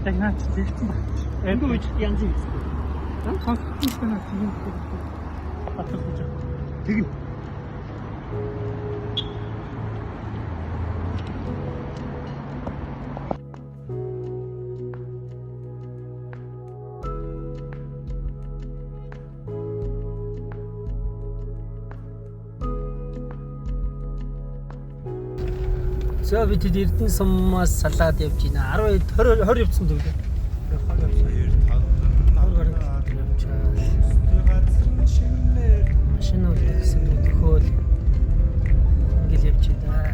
Яг наач тэгсэн баг. Энд үеч янз юм. Сонсох нь тийм батал гэж. Тэгнэ. За бид Эрдэнэ сумаас салаад явж байна. 20 явцсан дүүлээ. 20 машин үлдсэн өдөхөөл ингээл явж байна.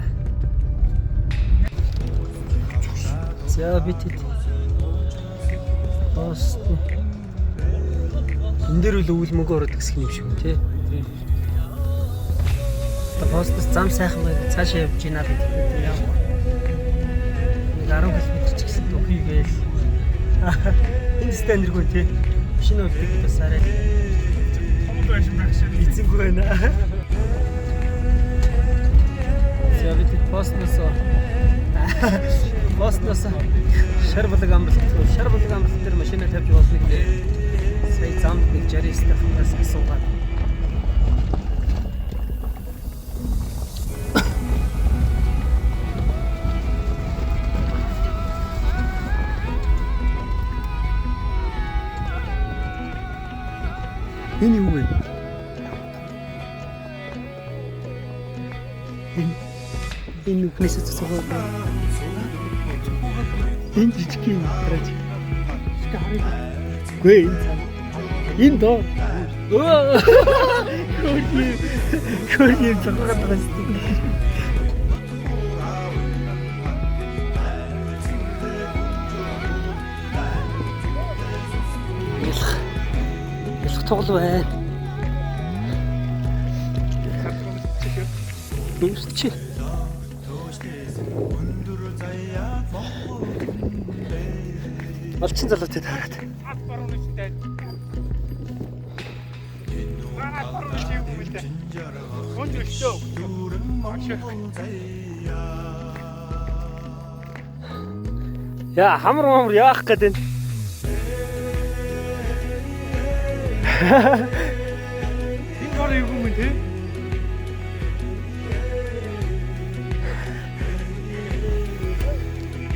За бид пост энэ дээр үл өвөл мөнгө ороод гисэх юм шиг үү те. Постос зам сайхан байг цаашаа явж байна бид яа. Нэг 10 км ч гэсэн дөхий гээл. Энэ стандергүй тий. Машин үлдэх бас арай Том байш байх шиг эзэнгүй байна. За бид постноос шар булаг амбалт дээр машина тавьж болно гэдэг. Сая замд нэг 60 стахнаас асуугаад. Энэ юу вэ? Энэ нүхнээс цоцгоо. Энэ жижиг юм гараж. Гүй энэ доо. Хөөе цоцгоо байгаа. Тоглоо байна. Үсч. Малчин залуутай таараад. Яа, хамар яах гэдэг. энэ гол юу юм те?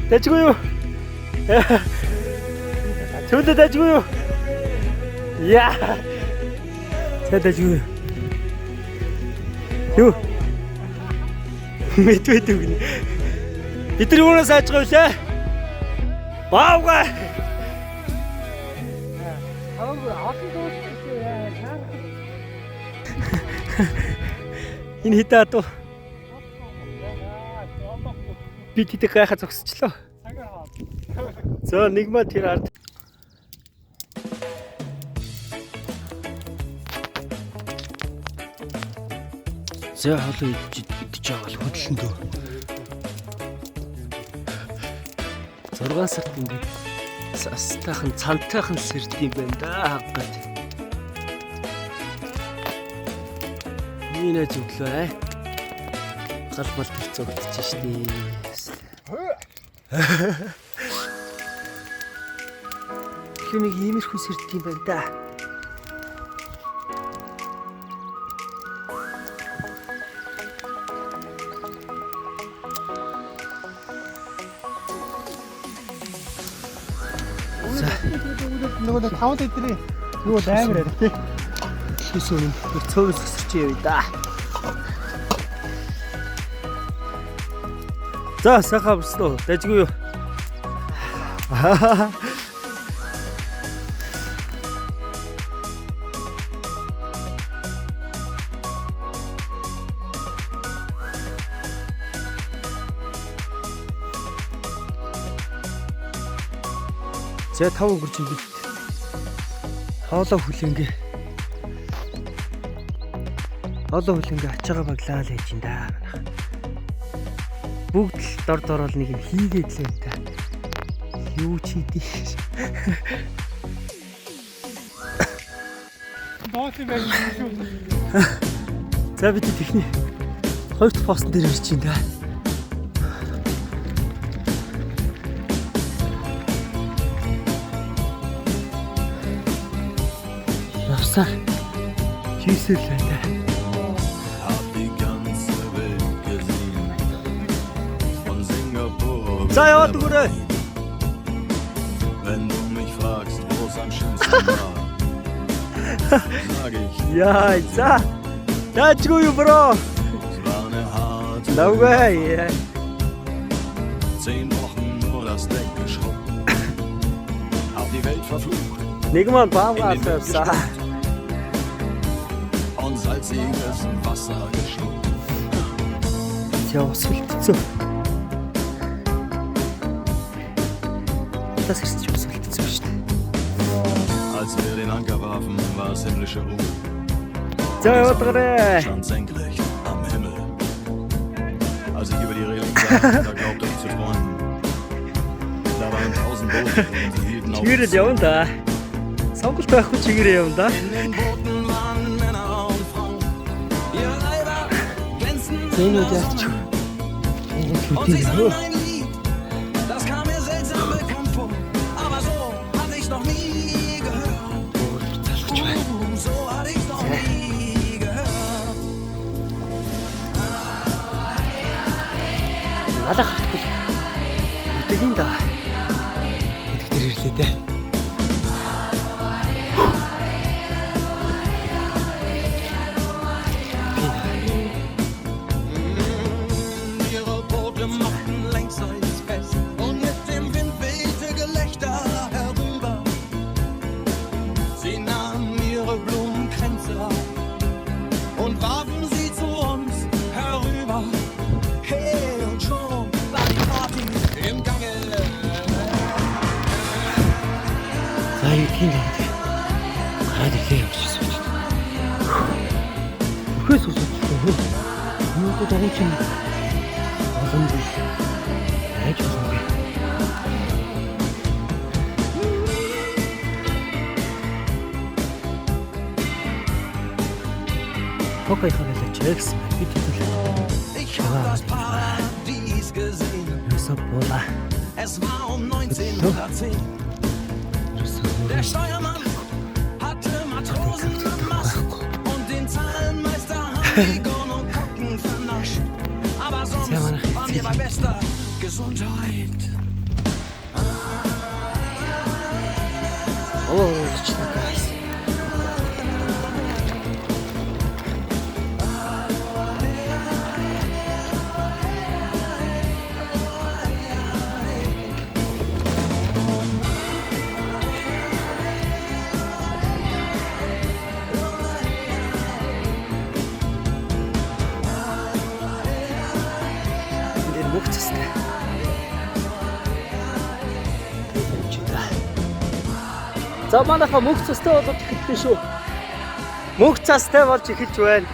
Дажгүй юу? Чөлөө дажгүй юу? Яа. Дажгүй юу? Юу? Мэдвэд үгнэ. Бид нар юунаас ааж байгаа вэ? Баавга. Энэ хитаа туу. Би тэдэг гайхаа зогсчлоо. За нэгмаа тэр ард. За холоо идэж байгаа л хөдөлндөө. 6 сард ингээд састайхан цантайхан сэрд юм байна да хаггаад. Нина зүглээ. Галбал төвцөгдчих штий. Хүнийг иймэрхүү сэрдэг юм байна да. Нөгөө 5 литрийн юу амар ярих тий. Хийсэн юм. Цөөхөс өсөрч явъя да. За сахаа бүснө. Дажгүй юу? За 5 хүрч ингэж хоолоо хүлэнгээ ачаага баглаа л хийж ин да манайх. Бүгд л дор дорол нэг юм хийгээд л энэ та. Юу ч хийдий. Доотлын байх юм шүү. За бид техник 2 дахь постн дээр ирж ин да. Усаар хийсэл байна. Hab die ganze Welt gesehen. Von Singapur. За яваад өгөөрэй. Wenn du mich fragst, wo es am schönsten war, sag ich, Яа, за. Таачгүй юу бро? es war eine harte Давай. 10 Wochen nur das Deck geschrubbt. Hab die Welt verflucht Нэг маань баавгаасаа авсаа. und salziges Wasser geschluckt. Яа, сүлтцөө. Das ist schon сүлтцөө шүү дээ. Als wir den Anker warfen, war es himmlische Ruhe. За яваад гараа. Stand senkrecht am Himmel. Als ich über die Reling sah, da glaubte ich zu träumen. Da waren 1000 Boote und sie hielten auf Чигээрэл uns zu. явна да. Сонголт байхгүй чигээрээ явна да. In den Booten waren Männer und Frauen. Ihre Leiber glänzten Зэнүүд яач. und sie sangen ein Lied. Das kam mir seltsam bekannt vor. Aber so hatte ich noch nie gehört. So hatte ich noch nie gehört. Надад хатгүй. Үтгэн да. Итгэр ирлээ дээ. Ihre Boote machten längsseits fest und mit dem Wind wehte Gelächter herüber. Sie nahmen ihre Blumenkränze auf und warfen sie zu uns herüber. Hey, und schon war die Party im Gange. За итгэн да. Гараад ирлээ явчихсан. Хөөс үсчихгүй. Юу дөрөв чинь. Олон биш. Яаж болсон бэ? Окей, хавлаа чекс. Бид Ich hab das Paradies gesehen. юусо бола. Es war um 1910. Der Steuermann hatte Matrosen am Mast und den Zahlenmeister haben Egon und Kocken vernascht. Aber sonst waren wir bei bester Gesundheit. Оо, чичнагайс. Энд мөхцөстэй. За манайха мөнх цастай болж эхэлсэн шүү. Мөнх цастай болж эхэлж байна.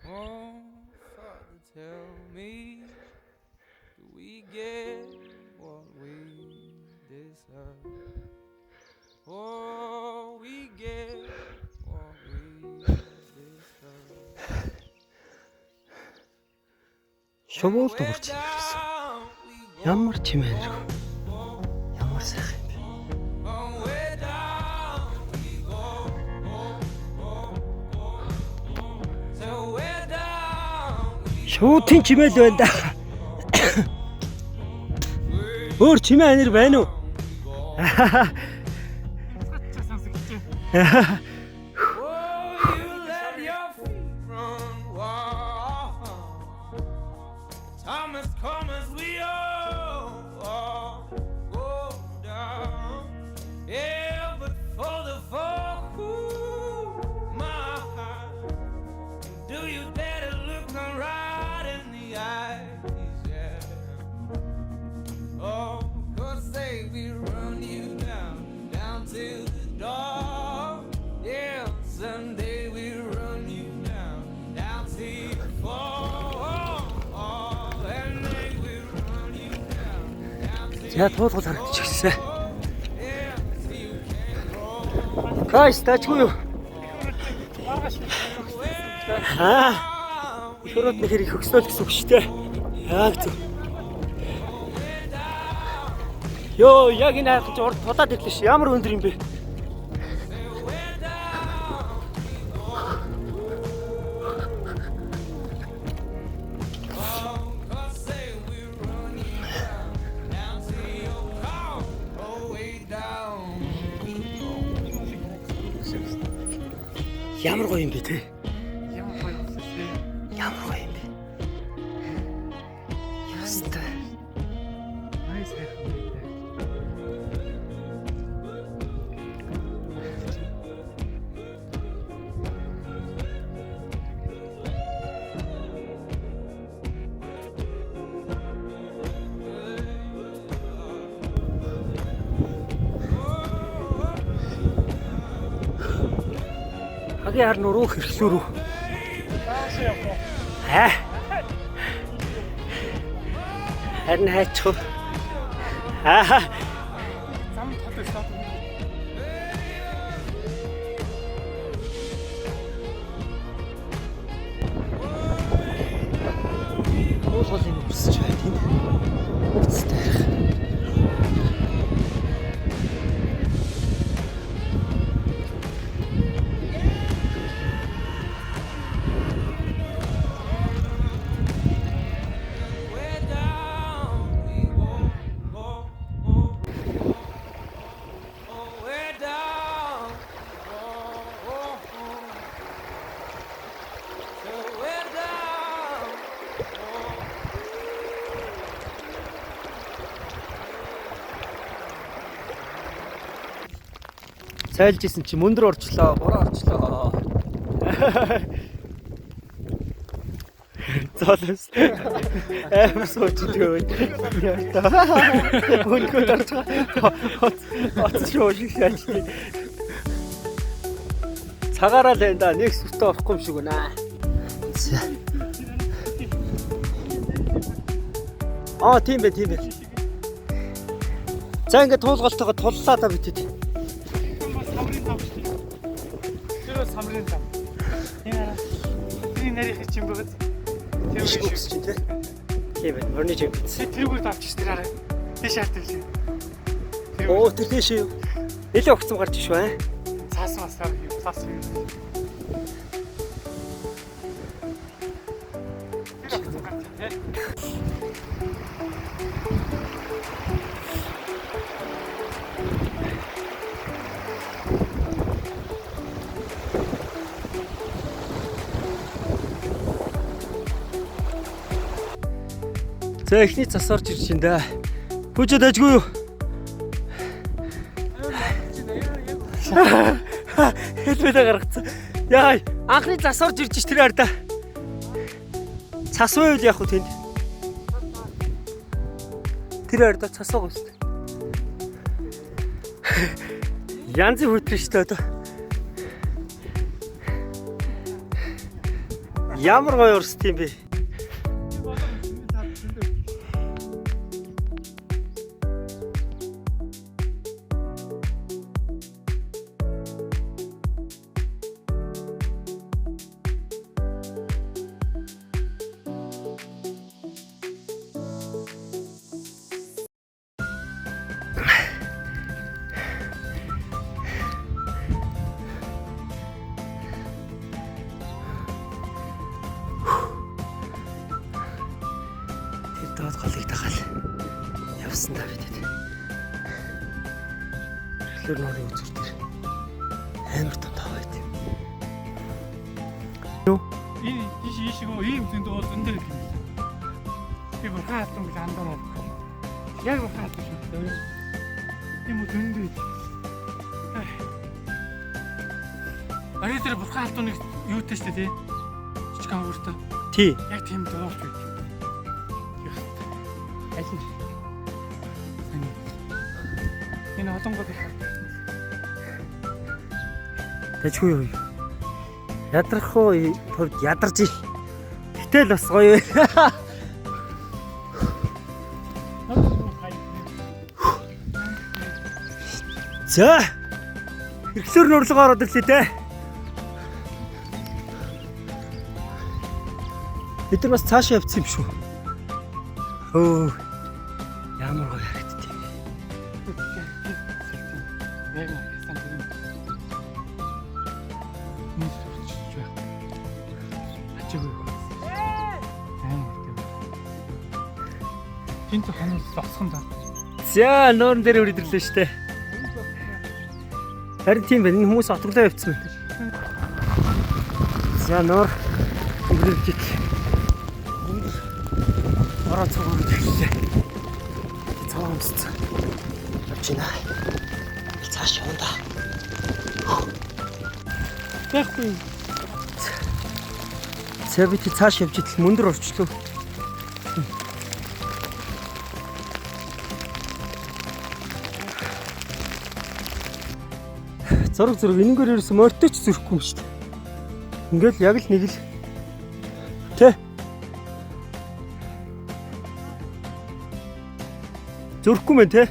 Oh, Father, tell me, do we get what we deserve? Oh, we get what we deserve. Шувуул дуурч ирсэн. Ямар чимээнэргүй. Ямар сайхан юм бэ. Шуутын чимээл байна да. Өөр чимээ анир байна уу? Thomas, come as we all go down. Yeah, but for the folk who my heart, do you dare to look them right in the eyes? Yeah. Oh, 'cause they will run you down to the door. Yeah, someday we'll run you down to the floor. За туулгал харагдчихсан. Гайс таачгүй юу? Их өрөөд нөхөр их өгснөө гэсэн үг шүү дээ. Яг зөв. Йоо, яг энэ хайх чинь урд тулаад ирлээ ш. Ямар өндөр юм бэ? Ямар гоё юм бэ те? Ямар гоё юм бэ? Ямар гоё юм бэ? Яста. Nice хайх. Хагийн хар нуруу хэрэглүүрүү. Таашаа явах. Харин хайчих. Зам тод өстөө. Уулын өсөж байна тийм. Үцтэй. Сайлж исэн чи мөндөр орчлоо, буруу орчлоо. Золос. Суучихгүй. Мөнгөд орчих. Оцшоо шийдэж. Цагаараа л энэ да нэг сүртээ орохгүй юм шиг байна. Тийм бэ. За ингээд туулгалтайгаа туллаа та битэд. Самрын зам. Энэ нэрийн чинь бүгд Тийм шүү. Тийм байна. Орны жив. тэрүүгээр давчих тэр арай. Тийш хартав лээ. Оо тэр тийш юу? Нэлээ огцом гарч иш бай. Цаасмасаар юу? Цаас юу? За эхний цас орж ирж байна да. Хүчээд ажгүй юу? Хэлбэлээ гаргацсан. Яа, анхны цас орж ирж ш тэр хараа. Цас уу яах вэ тэнд? Тэр хараа цас уу гост. Янзын хөтрөн ш тоо. Ямар гоё урст юм бэ? Доод голыг дагаал явсан да бидэд. Эхлэр нөрөө үзүр дээр амар тонтоо байт. Юу? Энэ ийшгөө ийм зөнд бол зөндөө гэх юм. Би хаалтан гэж андаа. Яг хаалтан шүү. Ийм зөндөө. Аритер бурхан хаалтныг юутай штэ тий. Жижигхан өөртөө. Тий. Яг тийм дөрөвч байт. Алин. Энэ одонгод Тэжгүй юу? Ядрах уу төвд ядарч ий. Гэтэл бас гоё вэ. За. Эрхлэр нурлага ороод ирлээ те. Бид нар бас цаашаа явцсан юм шүү. Хөө. Ямар гоё харагддаг юм. Яг яасан тийм. Мөн сурчиж байх. Ачаагүй. Тинт хонол зогсхон даа. За нуурын дээр үрдэрлээ штэ. Харин тийм байна. Энэ хүмүүс отглоо явцсан байна. За нуур үрдэж. Ороо цогоор ирлээ. Цаан өмссөн. Явчихна. Цааш явна. Яахгүй. За бид цааш явж идэл мөндөр орчлоо. Зураг энэгээр ерөөсөө морьтой ч зүрхгүй юм шүү дээ. Ингээл яг л нэг л тэ зүрхгүй мэн тэ.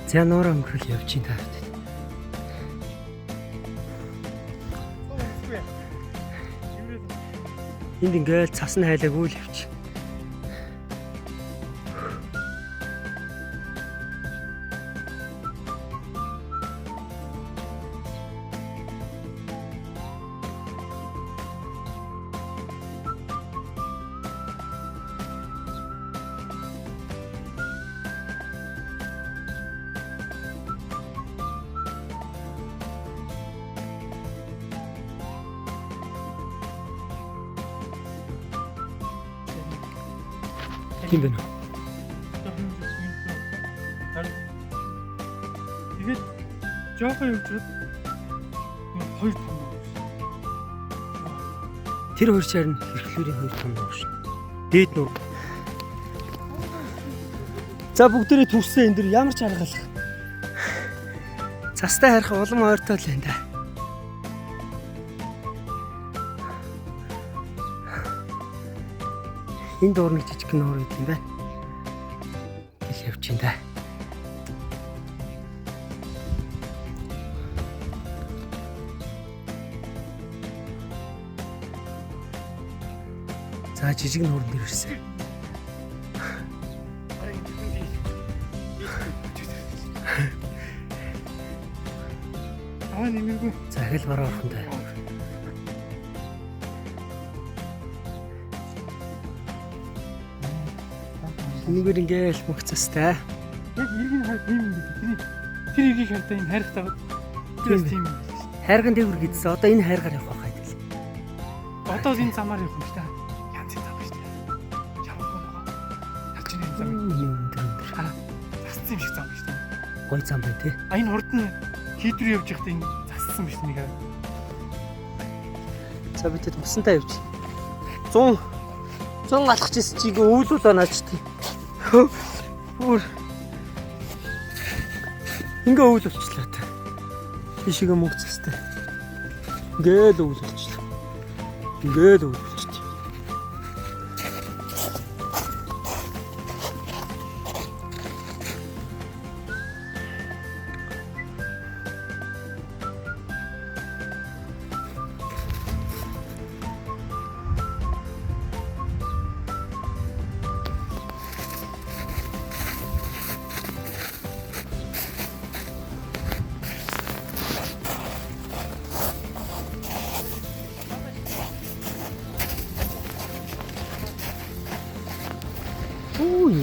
За нуураа өнгөрөл явж ин таа. Энд ингээл цас нь хайлаагүй л явчих. Тийм байна. Тэгээд жоохон явжраад хоёр том. Тэр хоёр чаар нь хэрхлүүрийн хоёр том нууш. Дээд нуур. За бүгдээрээ төрсөн энэ дэр ямар ч аргалах. Цастай харих улам ойртой л энэ да. Энэ доор нэг жижиг нуур юм байна. Ил явж ин да. За жижиг нуурын дээр ирсэн. Аа нэмээгүй. За хэл бараа орхон да. Нэгээр ингээл мөгцөстэй. Яг иргэн хайр тийм юм бид. Тэр иргийг хайртай энэ хайртай бод. Тэр тийм юм. Хайрган дэвэр гэдсэн. Одоо энэ хайргаар явах байх гэдэг. Одоо энэ замаар явах юм шүү дээ. Янз зам шүү дээ. Явахгүй нөгөө. Ялч энэ зам. Аа. Зассан юм шиг зам шүү дээ. Гой зам байна тий. А энэ урд нь хийдрүү явж байхдаа энэ зассан биш нэг. За бид тусантаа явж. 100 алхаж ирсэн чиг үүлүүл онаач тий. Бүр ингээ үйл болчихлоо та. Тийшээ мөнгөцстэй. Ингээл үйл болчихлоо. Ингээл үйл болчихлоо.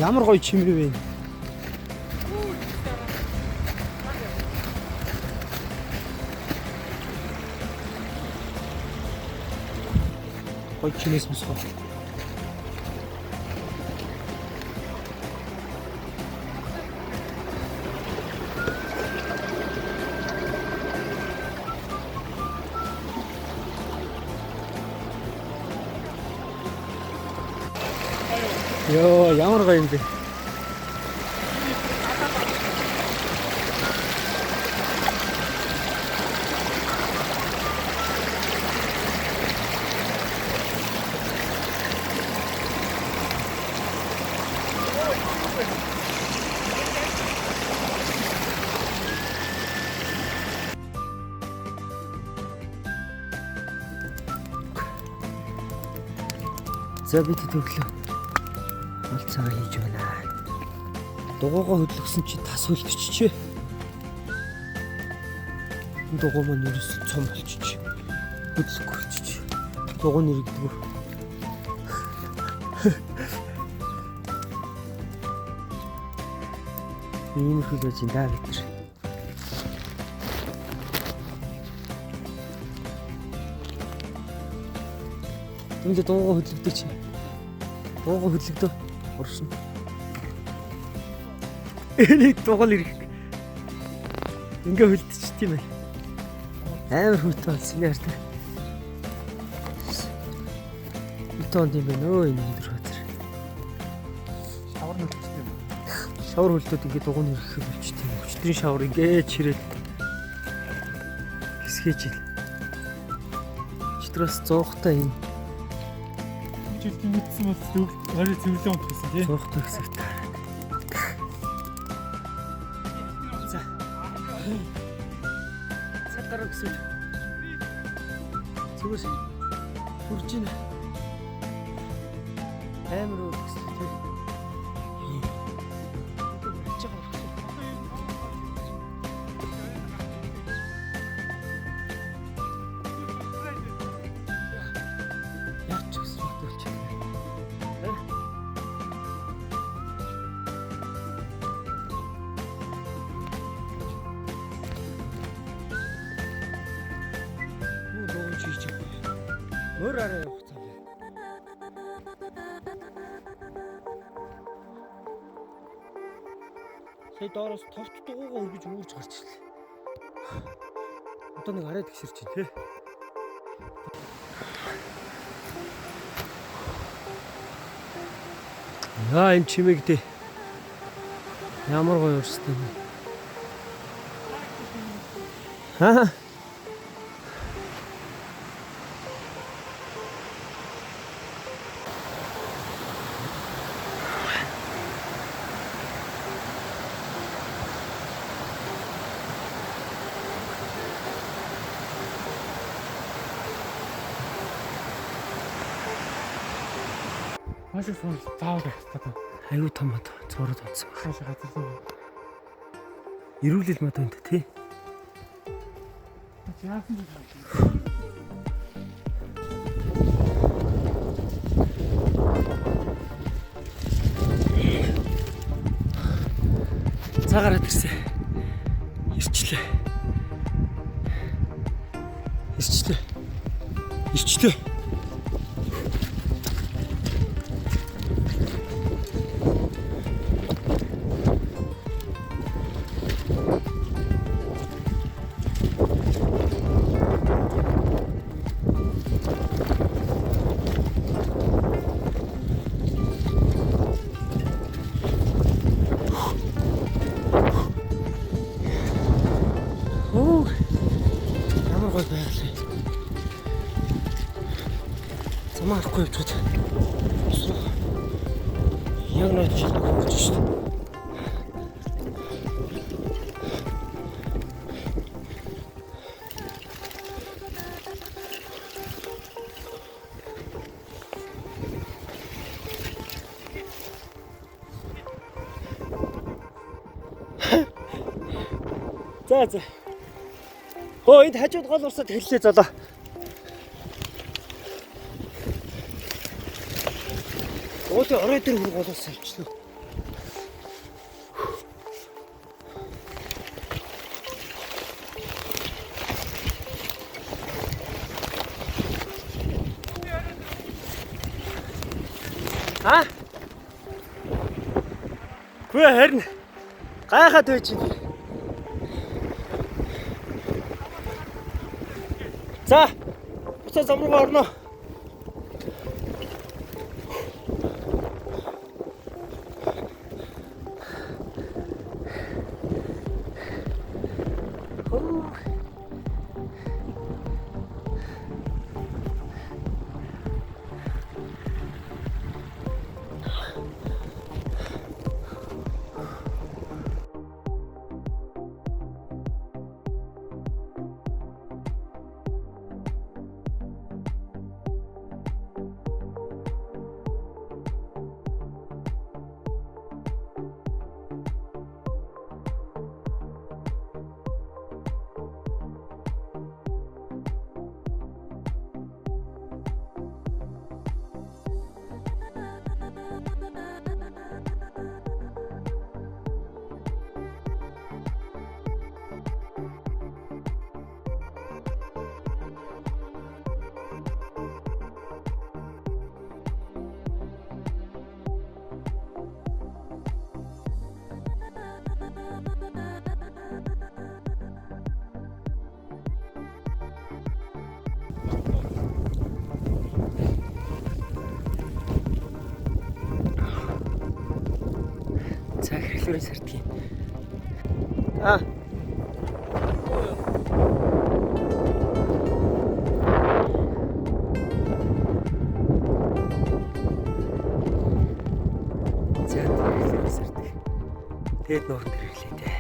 Ямар гоё чимээ вэ? Гоё чимээ сонсгоо. Йоо, ямар гоё юм бэ? За бид төглөө. Алт цагаа хийж байна. Дугуйгаа хөдлөсөн чи тас хөлтчихчээ. Дугуй маань ерөөс цом болчихчих. Хөдлөхгүй болчих. Дугуй нэрэгдэггүй. Ийм их л байж энэ даа бид нар. Тэмдээ дугуйгаа хөдлөгдөө чи. Дугуйгаа хөдлөгдөө. Уршин. Энийг дугуйл ирэх. Ингээ хөлдчих тийм ээ. Амар хөтөө болсон яар та. Хөтөөнд юм байна өө энэ өндөр хатар. Шавар нүдчтэй юм. Шавар хөлтөд ингээ дугуйн ирэх болчтой. Өчтөрийн шавар ингээ чирэл. Хэсгээжил. Өчтөрөөс зуухтай юм. Жилийн мэдсэн бол орой цэвэрлэн унтсан тий. Зуухтай хэсэг таа. За. Сатараа гэсэн. Зүгээр хурж ийн. Амар өгсөн тий. Яач гэсэн үг болчих. Өөр арай явах цаа. Сая доороос товч дугуйгаа өргөж үүрж гарч ирлээ. Одоо нэг арай тэгсэрч байна тий. Яа энэ чимэгдээ. Ямар гоё өрстэй. Хаа. Маш их сон заавал хэрэгтэй. Аюу том мод цород онцсон. Хаашаа гадарлаа. Ирүүлэл мод энэ тий. Яасан бэ? Цагаараад ирсэн. Ирчлээ. Ирчлээ. Ирчлээ. Оо. Ямар гоё байглаа. Замаарахгүй явчихад. Яг нэг жил хурж шүү дээ. За. Хөө энд хажууд гол урсад хэллээ золоо. Өөдөө орой дээр хург гол урсаа авчихлаа. Хөөе харин гайхаад байж байна. За, буцаа зам руу орно. Тэглүүрийн сартгийн. Аа. За тэглүүрийн сартг. Дээд нуурын дээр ирлээ дээ.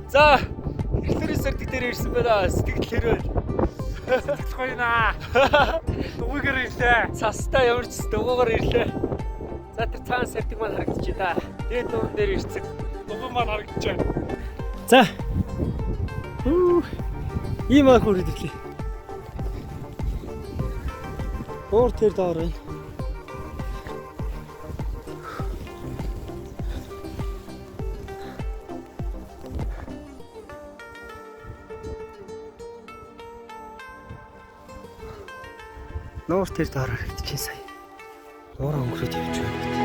За, эхлэрийн сартг дээр ирсэн байна. Сэтгэл хэрвэл. Сэтгэл гоё наа. Дугуйгээр ирлээ. Цастай ямар ч дугуугаар ирлээ. За тэр цаан сартг маань харагдчих да. Дээд нуурын дээр ирсэн. Дугуй маань харагдчихэ. За. Ийм аа хүрээд ирлээ. Уур тэр доор байна. Нуур тэр доор харагдчихсан сая. Уураа өнгөрөөд явж байна гэдэг.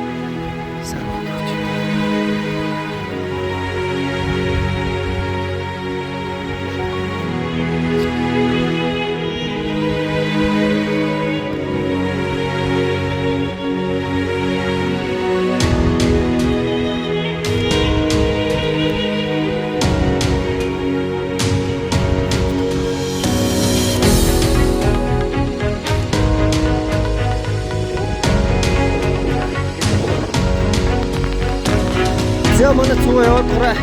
Сайн бодож. За манай цугаа яваад гараа.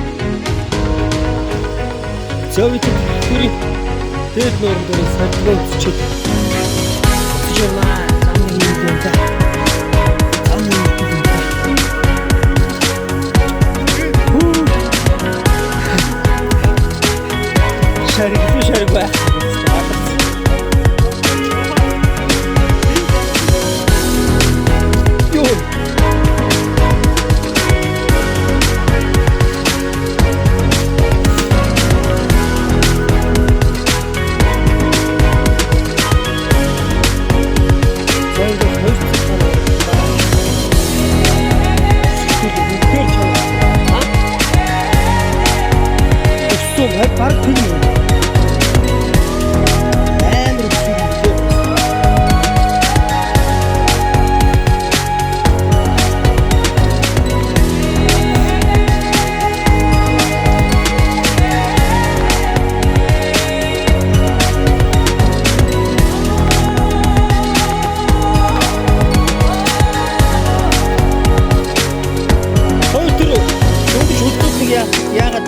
Зовит хүрээ. Дээд нуурын дээр сардлаа үзчихэд. Жимаа замын юм да. Замын юм да. Шарик бай. Баг тийм үү? Амар өсвөр. Ой тэр шүлтүүд яагаад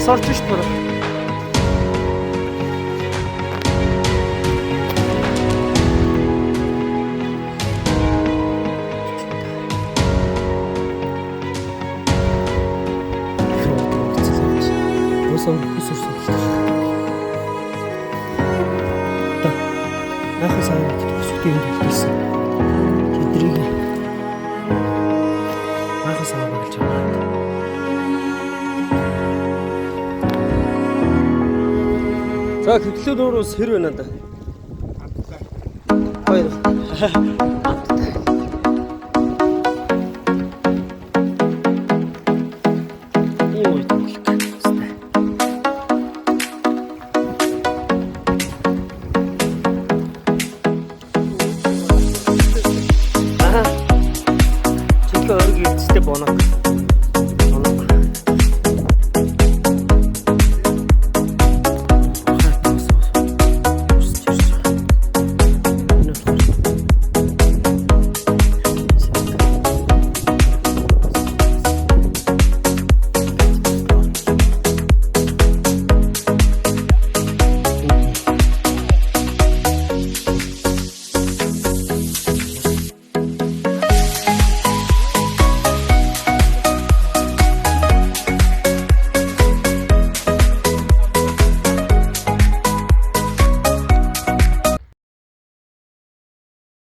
сорж шít бүр. Усан хүсвэрсэн. Нахасаа бүсгүйн дэлсэн. Тэдрийг нахасаа болж байна. За хэвлэлүүрээс хэр байна да? Хоёр.